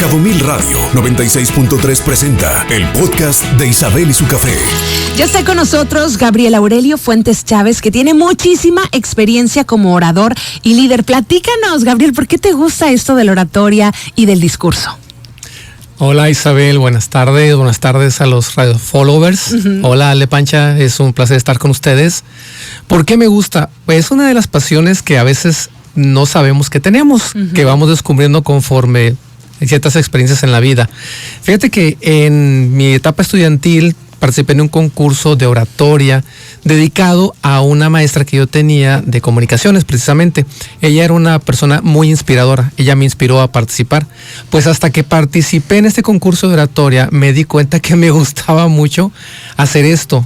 Cabo Mil Radio 96.3 presenta el podcast de Isabel y su café. Ya está con nosotros Gabriel Aurelio Fuentes Chávez, que tiene muchísima experiencia como orador y líder. Platícanos, Gabriel, ¿por qué te gusta esto de la oratoria y del discurso? Hola Isabel, buenas tardes a los radio followers. Hola Ale Pancha, es un placer estar con ustedes. ¿Por qué me gusta? Pues es una de las pasiones que a veces no sabemos que tenemos, que vamos descubriendo conforme ciertas experiencias en la vida. Fíjate que en mi etapa estudiantil participé en un concurso de oratoria dedicado a una maestra que yo tenía de comunicaciones, precisamente. Ella era una persona muy inspiradora, ella me inspiró a participar. Pues hasta que participé en este concurso de oratoria, me di cuenta que me gustaba mucho hacer esto.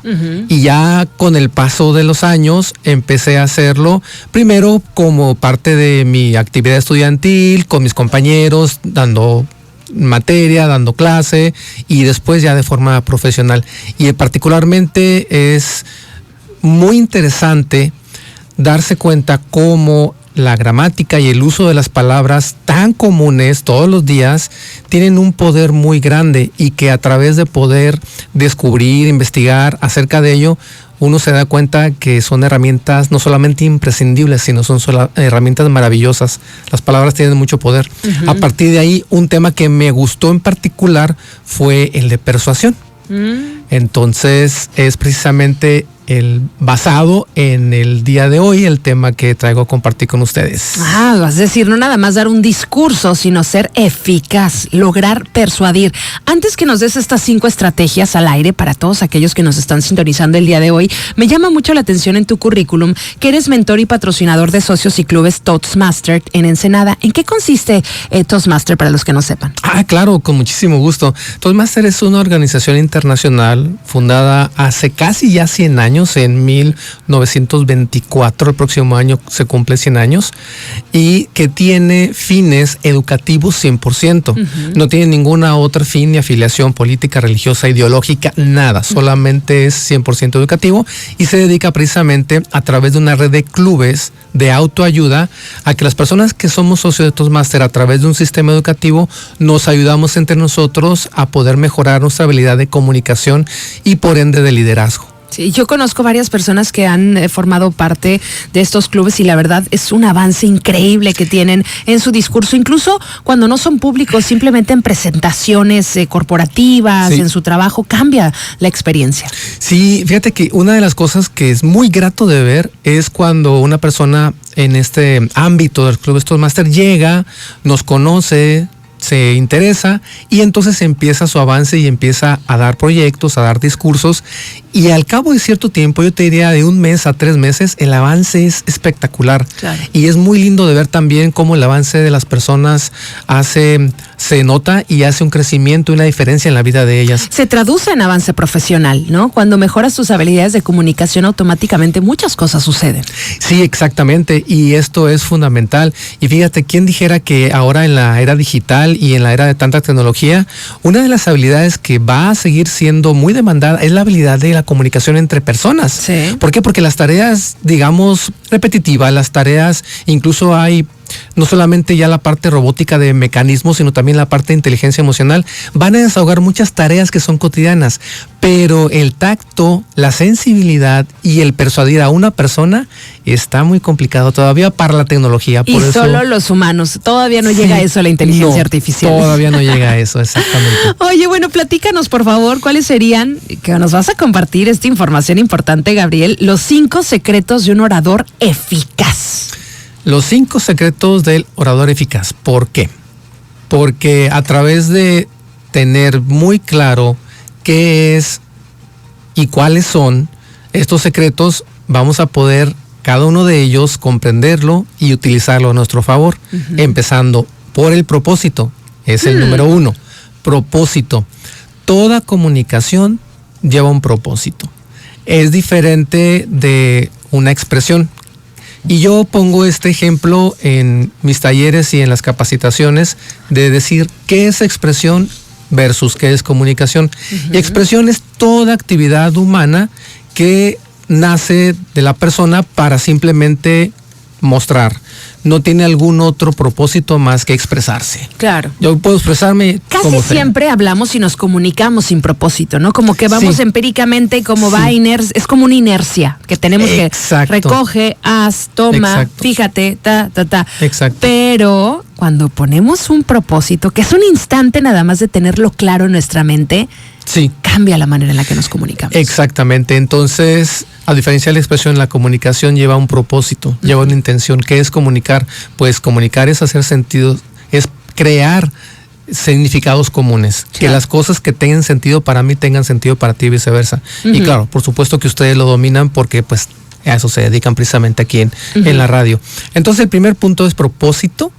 Y ya con el paso de los años, empecé a hacerlo, primero como parte de mi actividad estudiantil, con mis compañeros, dando materia, dando clase, y después ya de forma profesional. Y particularmente es muy interesante darse cuenta cómo la gramática y el uso de las palabras tan comunes todos los días tienen un poder muy grande, y que a través de poder descubrir, investigar acerca de ello, uno se da cuenta que son herramientas no solamente imprescindibles, sino son herramientas maravillosas. Las palabras tienen mucho poder. A partir de ahí, un tema que me gustó en particular fue el de persuasión. Entonces, es precisamente el basado en el día de hoy, el tema que traigo a compartir con ustedes. Es decir, no nada más dar un discurso, sino ser eficaz, lograr persuadir. Antes que nos des estas 5 estrategias al aire para todos aquellos que nos están sintonizando el día de hoy, me llama mucho la atención en tu currículum que eres mentor y patrocinador de socios y clubes Toastmaster en Ensenada. ¿En qué consiste Toastmaster para los que no sepan? Claro, con muchísimo gusto. Toastmaster es una organización internacional fundada hace casi ya 100 años. En 1924, el próximo año se cumple 100 años, y que tiene fines educativos 100%. No tiene ninguna otra fin ni afiliación política, religiosa, ideológica, nada. Solamente es 100% educativo, y se dedica precisamente a través de una red de clubes de autoayuda a que las personas que somos socios de Toastmaster, a través de un sistema educativo, nos ayudamos entre nosotros a poder mejorar nuestra habilidad de comunicación y por ende de liderazgo. Sí, yo conozco varias personas que han formado parte de estos clubes, y la verdad es un avance increíble que tienen en su discurso, incluso cuando no son públicos, simplemente en presentaciones corporativas, en su trabajo, cambia la experiencia. Sí, fíjate que una de las cosas que es muy grato de ver es cuando una persona en este ámbito del Club Toastmaster llega, nos conoce, se interesa, y entonces empieza su avance y empieza a dar proyectos, a dar discursos, y al cabo de cierto tiempo, yo te diría de 1 mes a 3 meses, el avance es espectacular. Claro. Y es muy lindo de ver también cómo el avance de las personas se nota y hace un crecimiento y una diferencia en la vida de ellas. Se traduce en avance profesional, ¿no? Cuando mejoras tus habilidades de comunicación, automáticamente muchas cosas suceden. Sí, exactamente, y esto es fundamental. Y fíjate, ¿quién dijera que ahora en la era digital y en la era de tanta tecnología, una de las habilidades que va a seguir siendo muy demandada es la habilidad de la comunicación entre personas? Sí. ¿Por qué? Porque las tareas, digamos, repetitivas, las tareas, incluso hay no solamente ya la parte robótica de mecanismos, sino también la parte de inteligencia emocional, van a desahogar muchas tareas que son cotidianas, pero el tacto, la sensibilidad y el persuadir a una persona está muy complicado todavía para la tecnología. Por eso, solo los humanos, todavía no llega a eso la inteligencia artificial. Todavía no llega a eso, exactamente. Oye, bueno, platícanos por favor, ¿cuáles serían, que nos vas a compartir esta información importante, Gabriel, los 5 secretos de un orador eficaz? Los 5 secretos del orador eficaz. ¿Por qué? Porque a través de tener muy claro qué es y cuáles son estos secretos, vamos a poder cada uno de ellos comprenderlo y utilizarlo a nuestro favor. Empezando por el propósito. Es el número 1. Propósito. Toda comunicación lleva un propósito. Es diferente de una expresión. Y yo pongo este ejemplo en mis talleres y en las capacitaciones de decir qué es expresión versus qué es comunicación. Y expresión es toda actividad humana que nace de la persona para simplemente mostrar. no tiene algún otro propósito más que expresarse. Claro. Yo puedo expresarme Casi como sea. siempre hablamos y nos comunicamos sin propósito, ¿no? Como que vamos Sí. empíricamente, como Sí. va es como una inercia que tenemos Exacto. que recoge, haz, toma, Exacto. fíjate, ta. Exacto. Pero cuando ponemos un propósito, que es un instante nada más de tenerlo claro en nuestra mente, Sí. cambia la manera en la que nos comunicamos. Exactamente. Entonces, a diferencia de la expresión, la comunicación lleva un propósito, lleva una intención. ¿Qué es comunicar? Pues comunicar es hacer sentido, es crear significados comunes, que Claro. las cosas que tengan sentido para mí tengan sentido para ti y viceversa. Y claro, por supuesto que ustedes lo dominan porque pues a eso se dedican precisamente aquí en la radio. Entonces el primer punto es propósito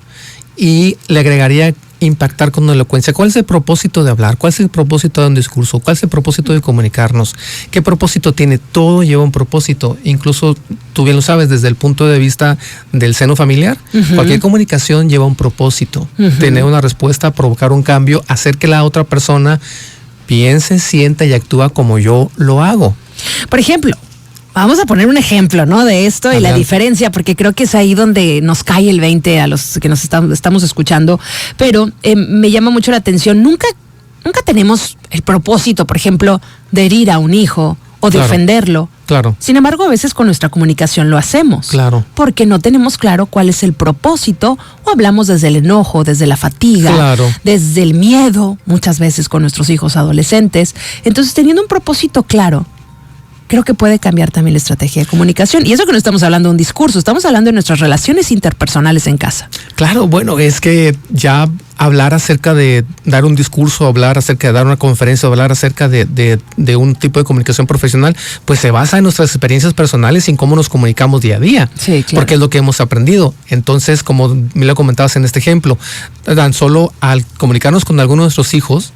y le agregaría impactar con elocuencia. ¿Cuál es el propósito de hablar? ¿Cuál es el propósito de un discurso? ¿Cuál es el propósito de comunicarnos? ¿Qué propósito tiene? Todo lleva un propósito. Incluso, tú bien lo sabes, desde el punto de vista del seno familiar, cualquier comunicación lleva un propósito. Tener una respuesta, provocar un cambio, hacer que la otra persona piense, sienta y actúa como yo lo hago. Por ejemplo, vamos a poner un ejemplo, ¿no? De esto y la Adelante. diferencia, porque creo que es ahí donde nos cae el 20 a los que nos estamos escuchando. Pero me llama mucho la atención. Nunca tenemos el propósito, por ejemplo, de herir a un hijo o de Claro. ofenderlo. Claro. Sin embargo, a veces con nuestra comunicación lo hacemos. Claro. Porque no tenemos claro cuál es el propósito o hablamos desde el enojo, desde la fatiga, Claro. desde el miedo, muchas veces con nuestros hijos adolescentes. Entonces, teniendo un propósito claro, creo que puede cambiar también la estrategia de comunicación. Y eso que no estamos hablando de un discurso, estamos hablando de nuestras relaciones interpersonales en casa. Claro, bueno, es que ya hablar acerca de dar un discurso, hablar acerca de dar una conferencia, hablar acerca de un tipo de comunicación profesional, pues se basa en nuestras experiencias personales y en cómo nos comunicamos día a día. Sí, claro. Porque es lo que hemos aprendido. Entonces, como me lo comentabas en este ejemplo, tan solo al comunicarnos con alguno de nuestros hijos,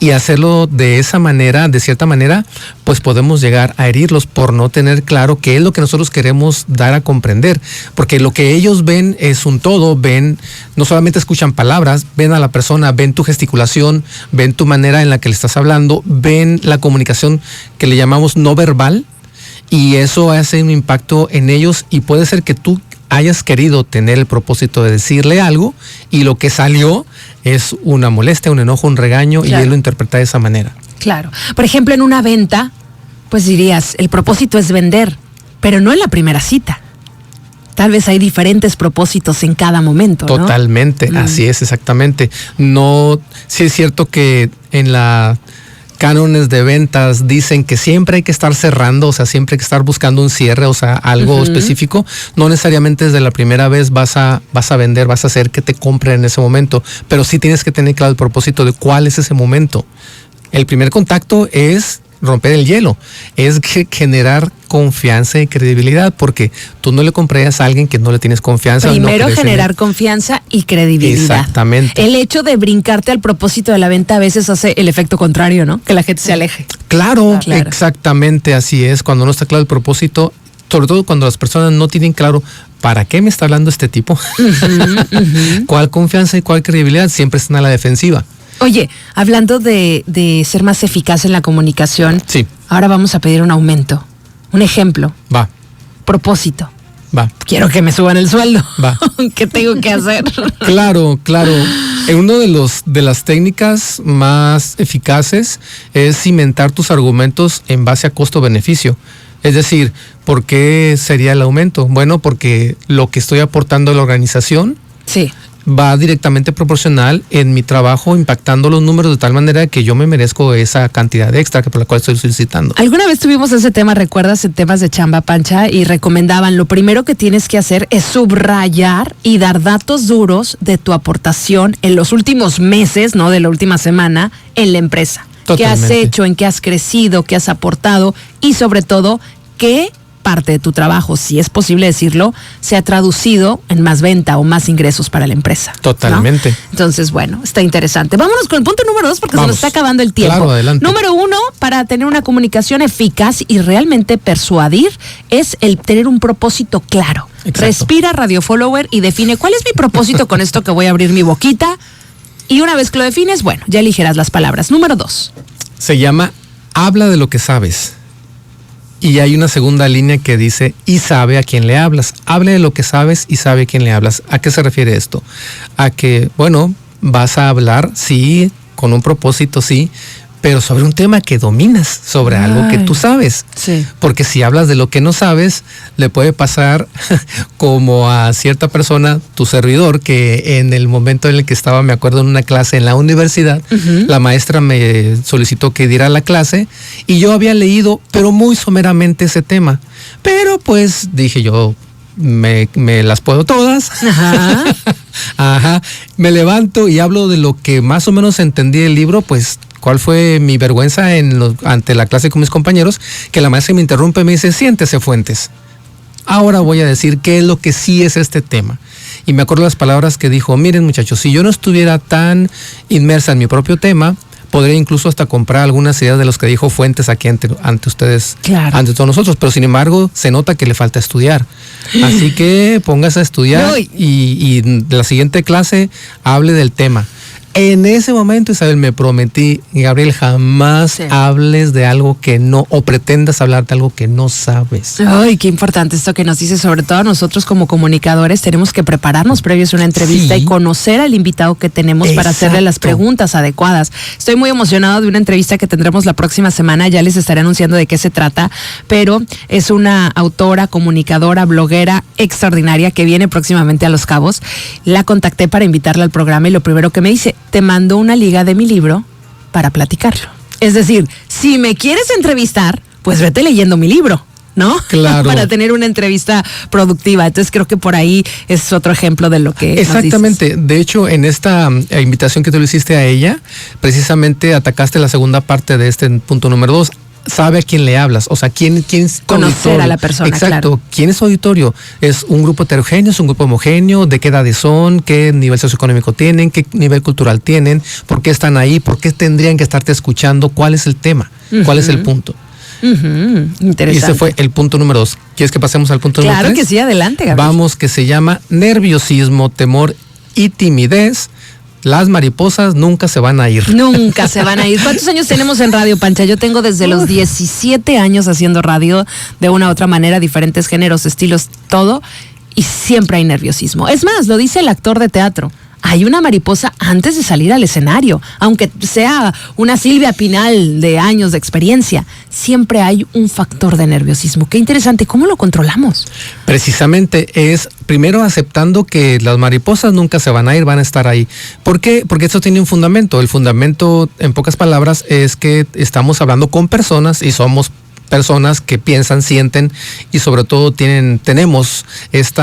y hacerlo de esa manera, de cierta manera, pues podemos llegar a herirlos por no tener claro qué es lo que nosotros queremos dar a comprender. Porque lo que ellos ven es un todo, ven, no solamente escuchan palabras, ven a la persona, ven tu gesticulación, ven tu manera en la que le estás hablando, ven la comunicación que le llamamos no verbal, y eso hace un impacto en ellos y puede ser que tú hayas querido tener el propósito de decirle algo y lo que salió es una molestia, un enojo, un regaño, Claro. y él lo interpreta de esa manera. Claro. Por ejemplo, en una venta, pues dirías, el propósito es vender, pero no en la primera cita. Tal vez hay diferentes propósitos en cada momento, ¿no? Totalmente, así es, exactamente. No, sí es cierto que en la cánones de ventas dicen que siempre hay que estar cerrando, o sea, siempre hay que estar buscando un cierre, o sea, algo específico. No necesariamente desde la primera vez vas a vender, vas a hacer que te compren en ese momento, pero sí tienes que tener claro el propósito de cuál es ese momento. El primer contacto es romper el hielo, es generar confianza y credibilidad, porque tú no le comprarías a alguien que no le tienes confianza. Primero no generar confianza y credibilidad. Exactamente. El hecho de brincarte al propósito de la venta a veces hace el efecto contrario, ¿no? Que la gente se aleje. Claro, Claro. Exactamente, así es. Cuando no está claro el propósito, sobre todo cuando las personas no tienen claro para qué me está hablando este tipo, cuál confianza y cuál credibilidad, siempre están a la defensiva. Oye, hablando de ser más eficaz en la comunicación, Sí. ahora vamos a pedir un aumento. Un ejemplo, Va, propósito. va. Quiero que me suban el sueldo. Va. ¿Qué tengo que hacer? Claro. Uno de las técnicas más eficaces es cimentar tus argumentos en base a costo-beneficio. Es decir, ¿por qué sería el aumento? Bueno, porque lo que estoy aportando a la organización Sí. va directamente proporcional en mi trabajo, impactando los números de tal manera que yo me merezco esa cantidad extra que por la cual estoy solicitando. Alguna vez tuvimos ese tema, ¿recuerdas? En temas de chamba, Pancha, y recomendaban, lo primero que tienes que hacer es subrayar y dar datos duros de tu aportación en los últimos meses, ¿no? De la última semana en la empresa. ¿Qué has Totalmente. hecho? ¿En qué has crecido? ¿Qué has aportado? Y sobre todo, ¿qué parte de tu trabajo, si es posible decirlo, se ha traducido en más venta o más ingresos para la empresa? ¿no? Totalmente. Entonces, bueno, está interesante. Vámonos con el punto número 2 porque Vamos. se nos está acabando el tiempo. Claro, adelante. Número 1, para tener una comunicación eficaz y realmente persuadir, es el tener un propósito claro. Exacto. Respira, Radio Follower, y define cuál es mi propósito con esto que voy a abrir mi boquita. Y una vez que lo defines, bueno, ya elegirás las palabras. Número 2. Se llama habla de lo que sabes. Y hay una segunda línea que dice, y sabe a quién le hablas. Hable de lo que sabes y sabe a quién le hablas. ¿A qué se refiere esto? A que, bueno, vas a hablar, sí, con un propósito, sí, pero sobre un tema que dominas, sobre algo que tú sabes. Sí. Porque si hablas de lo que no sabes, le puede pasar como a cierta persona, tu servidor, que en el momento en el que estaba, me acuerdo, en una clase en la universidad, la maestra me solicitó que diera la clase y yo había leído, pero muy someramente ese tema. Pero pues dije yo, me las puedo todas. Ajá. Ajá. Me levanto y hablo de lo que más o menos entendí del libro, pues ¿cuál fue mi vergüenza ante la clase con mis compañeros? Que la maestra me interrumpe y me dice, siéntese, Fuentes. Ahora voy a decir qué es lo que sí es este tema. Y me acuerdo las palabras que dijo, miren muchachos, si yo no estuviera tan inmersa en mi propio tema, podría incluso hasta comprar algunas ideas de los que dijo Fuentes aquí ante ustedes, claro, ante todos nosotros, pero sin embargo se nota que le falta estudiar. Así que póngase a estudiar y la siguiente clase hable del tema. En ese momento, Isabel, me prometí, Gabriel, jamás hables de algo que no, o pretendas hablar de algo que no sabes. Ay, qué importante esto que nos dices, sobre todo nosotros como comunicadores tenemos que prepararnos previos a una entrevista y conocer al invitado que tenemos para hacerle las preguntas adecuadas. Estoy muy emocionado de una entrevista que tendremos la próxima semana, ya les estaré anunciando de qué se trata, pero es una autora, comunicadora, bloguera extraordinaria que viene próximamente a Los Cabos. La contacté para invitarla al programa y lo primero que me dice, te mando una liga de mi libro para platicarlo. Es decir, si me quieres entrevistar, pues vete leyendo mi libro, ¿no? Claro. Para tener una entrevista productiva. Entonces creo que por ahí es otro ejemplo de lo que exactamente. De hecho, en esta invitación que tú le hiciste a ella, precisamente atacaste la segunda parte de este punto número 2. Sabe a quién le hablas, o sea, quién es tu conocer auditorio. A la persona. Exacto, claro. ¿Quién es su auditorio? ¿Es un grupo heterogéneo? ¿Es un grupo homogéneo? ¿De qué edades son? ¿Qué nivel socioeconómico tienen? ¿Qué nivel cultural tienen? ¿Por qué están ahí? ¿Por qué tendrían que estarte escuchando? ¿Cuál es el tema? ¿Cuál es el punto? Interesante. Y ese fue el punto número 2. ¿Quieres que pasemos al punto número 3? Claro que sí, adelante, Gabriel. Vamos, que se llama nerviosismo, temor y timidez. Las mariposas nunca se van a ir. Nunca se van a ir. ¿Cuántos años tenemos en Radio, Pancha? Yo tengo desde los 17 años haciendo radio de una u otra manera, diferentes géneros, estilos, todo, y siempre hay nerviosismo. Es más, lo dice el actor de teatro. Hay una mariposa antes de salir al escenario, aunque sea una Silvia Pinal de años de experiencia, siempre hay un factor de nerviosismo. Qué interesante, ¿cómo lo controlamos? Precisamente es primero aceptando que las mariposas nunca se van a ir, van a estar ahí. ¿Por qué? Porque esto tiene un fundamento. El fundamento, en pocas palabras, es que estamos hablando con personas y somos personas que piensan, sienten y sobre todo tenemos este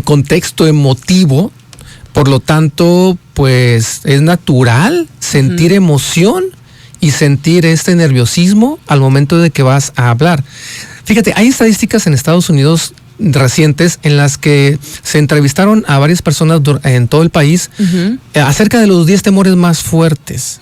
contexto emotivo. Por lo tanto, pues es natural sentir emoción y sentir este nerviosismo al momento de que vas a hablar. Fíjate, hay estadísticas en Estados Unidos recientes en las que se entrevistaron a varias personas en todo el país acerca de los 10 temores más fuertes.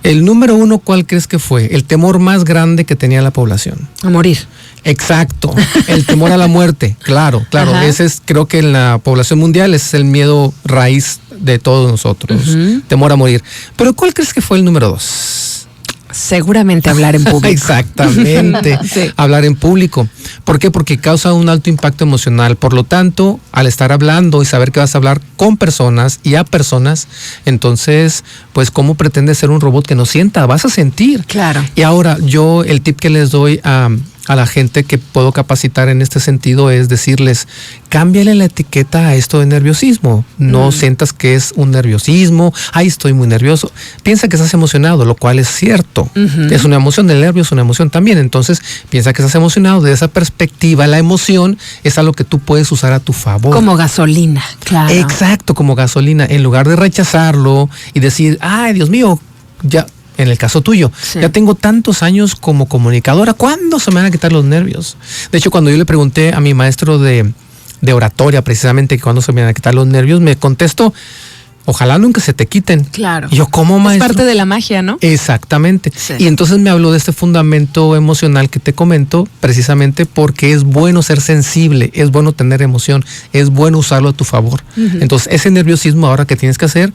El número 1, ¿cuál crees que fue? El temor más grande que tenía la población. A morir. Exacto, el temor a la muerte, claro. Ajá. Ese es, creo que en la población mundial es el miedo raíz de todos nosotros, temor a morir. Pero ¿cuál crees que fue el número 2? Seguramente hablar en público. Exactamente, sí. Hablar en público. ¿Por qué? Porque causa un alto impacto emocional. Por lo tanto, al estar hablando y saber que vas a hablar con personas y a personas, entonces, pues, ¿cómo pretendes ser un robot que no sienta? Vas a sentir. Claro. Y ahora, yo, el tip que les doy a la gente que puedo capacitar en este sentido es decirles, cámbiale la etiqueta a esto de nerviosismo. No sientas que es un nerviosismo, ay, estoy muy nervioso. Piensa que estás emocionado, lo cual es cierto. Es una emoción, el nervio es una emoción también. Entonces, piensa que estás emocionado. De esa perspectiva, la emoción es algo que tú puedes usar a tu favor. Como gasolina, claro. Exacto, como gasolina. En lugar de rechazarlo y decir, ay, Dios mío, ya... En el caso tuyo, ya tengo tantos años como comunicadora, ¿cuándo se me van a quitar los nervios? De hecho, cuando yo le pregunté a mi maestro de oratoria precisamente que cuándo se me van a quitar los nervios, me contestó, ojalá nunca se te quiten. Claro. Y yo, ¿cómo, maestro? Es parte de la magia, ¿no? Exactamente. Sí. Y entonces me habló de este fundamento emocional que te comento, precisamente porque es bueno ser sensible, es bueno tener emoción, es bueno usarlo a tu favor. Entonces, ese nerviosismo ahora que tienes que hacer,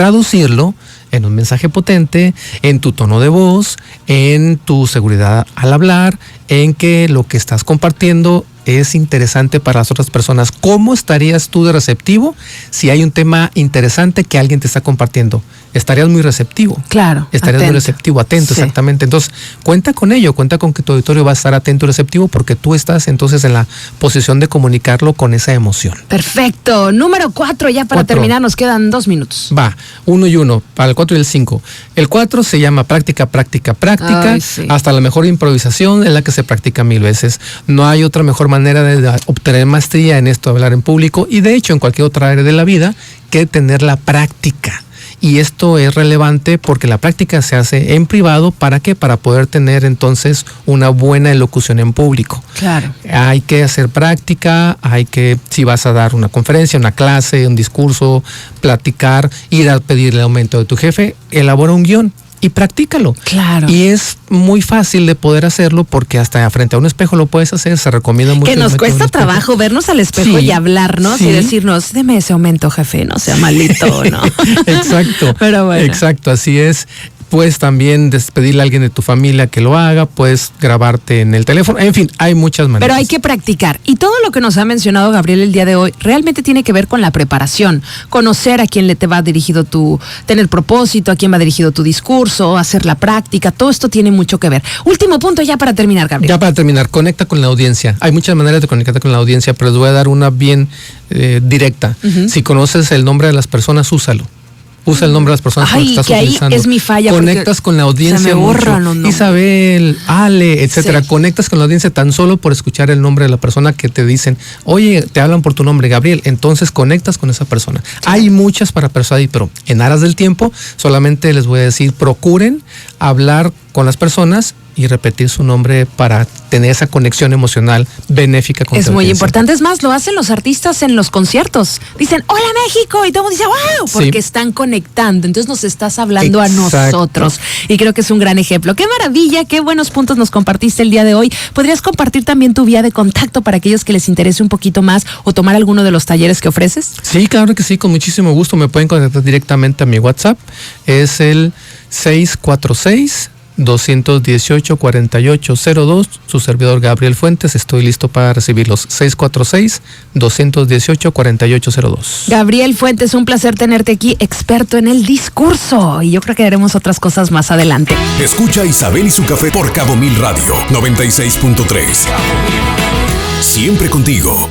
traducirlo en un mensaje potente, en tu tono de voz, en tu seguridad al hablar, en que lo que estás compartiendo es interesante para las otras personas. ¿Cómo estarías tú de receptivo si hay un tema interesante que alguien te está compartiendo? Estarías muy receptivo. Claro. Estarías muy receptivo, atento, sí. Exactamente. Entonces, cuenta con ello, cuenta con que tu auditorio va a estar atento y receptivo porque tú estás entonces en la posición de comunicarlo con esa emoción. Perfecto. Número 4, ya para terminar, nos quedan 2 minutos. Va, 1 y 1, para el 4 y el 5. El 4 se llama práctica, práctica, práctica. Ay, sí. Hasta la mejor improvisación es la que se practica 1000 veces. No hay otra mejor manera de obtener maestría en esto de hablar en público y de hecho en cualquier otra área de la vida que tener la práctica. Y esto es relevante porque la práctica se hace en privado. ¿Para qué? Para poder tener entonces una buena elocución en público. Claro. Hay que hacer práctica, si vas a dar una conferencia, una clase, un discurso, platicar, ir a pedir el aumento de tu jefe, elabora un guión y practícalo. Claro. Y es muy fácil de poder hacerlo porque hasta frente a un espejo lo puedes hacer, se recomienda mucho. Que nos cuesta trabajo vernos al espejo y hablarnos y decirnos, deme ese aumento, jefe, no sea malito, ¿no? Exacto. Pero bueno. Exacto, así es. Puedes también despedirle a alguien de tu familia que lo haga, puedes grabarte en el teléfono, en fin, hay muchas maneras. Pero hay que practicar. Y todo lo que nos ha mencionado Gabriel el día de hoy realmente tiene que ver con la preparación, conocer a quién le te va dirigido tener propósito, a quién va dirigido tu discurso, hacer la práctica, todo esto tiene mucho que ver. Último punto ya para terminar, Gabriel. Ya para terminar, conecta con la audiencia. Hay muchas maneras de conectar con la audiencia, pero les voy a dar una bien directa. Uh-huh. Si conoces el nombre de las personas, úsalo. Usa el nombre de las personas que estás utilizando. Ahí es mi falla. Conectas con la audiencia se me borran mucho. Isabel, Ale, etcétera. Sí. Conectas con la audiencia tan solo por escuchar el nombre de la persona que te dicen, oye, te hablan por tu nombre, Gabriel. Entonces conectas con esa persona. Sí. Hay muchas para persuadir, pero en aras del tiempo, solamente les voy a decir, procuren hablar con las personas y repetir su nombre para tener esa conexión emocional benéfica con Es muy importante. Es más, lo hacen los artistas en los conciertos. Dicen, hola México, y todo el mundo dice, wow, porque están conectando. Entonces nos estás hablando a nosotros. Y creo que es un gran ejemplo. Qué maravilla, qué buenos puntos nos compartiste el día de hoy. ¿Podrías compartir también tu vía de contacto para aquellos que les interese un poquito más o tomar alguno de los talleres que ofreces? Sí, claro que sí, con muchísimo gusto. Me pueden contactar directamente a mi WhatsApp. Es el 646-218-4802, su servidor Gabriel Fuentes, estoy listo para recibirlos. 646-218-4802. Gabriel Fuentes, un placer tenerte aquí, experto en el discurso, y yo creo que haremos otras cosas más adelante. Escucha Isabel y su café por Cabo Mil Radio 96.3. Siempre contigo.